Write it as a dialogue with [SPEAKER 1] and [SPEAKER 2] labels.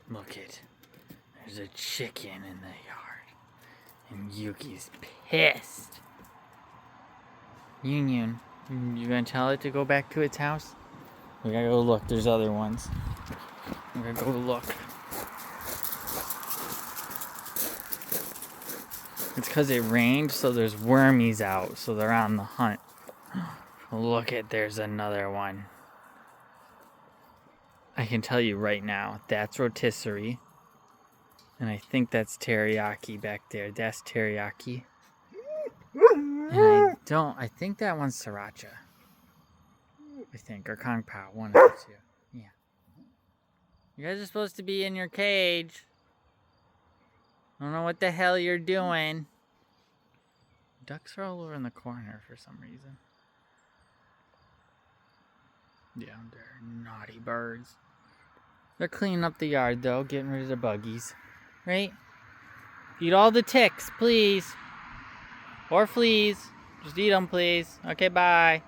[SPEAKER 1] Look it. There's a chicken in the yard. And Yuki's pissed. Union, you gonna tell it to go back to its house? We gotta go look. There's other ones. We gotta go look. It's because it rained, so there's wormies out, so they're on the hunt. Look it, there's another one. I can tell you right now, that's rotisserie. And I think that's teriyaki back there. That's teriyaki. And I think that one's sriracha. I think, or Kung Pao, one of the two. Yeah. You guys are supposed to be in your cage. I don't know what the hell you're doing. Ducks are all over in the corner for some reason. Yeah, they're naughty birds. They're cleaning up the yard, though, getting rid of the buggies. Right? Eat all the ticks, please. Or fleas. Just eat them, please. Okay, bye.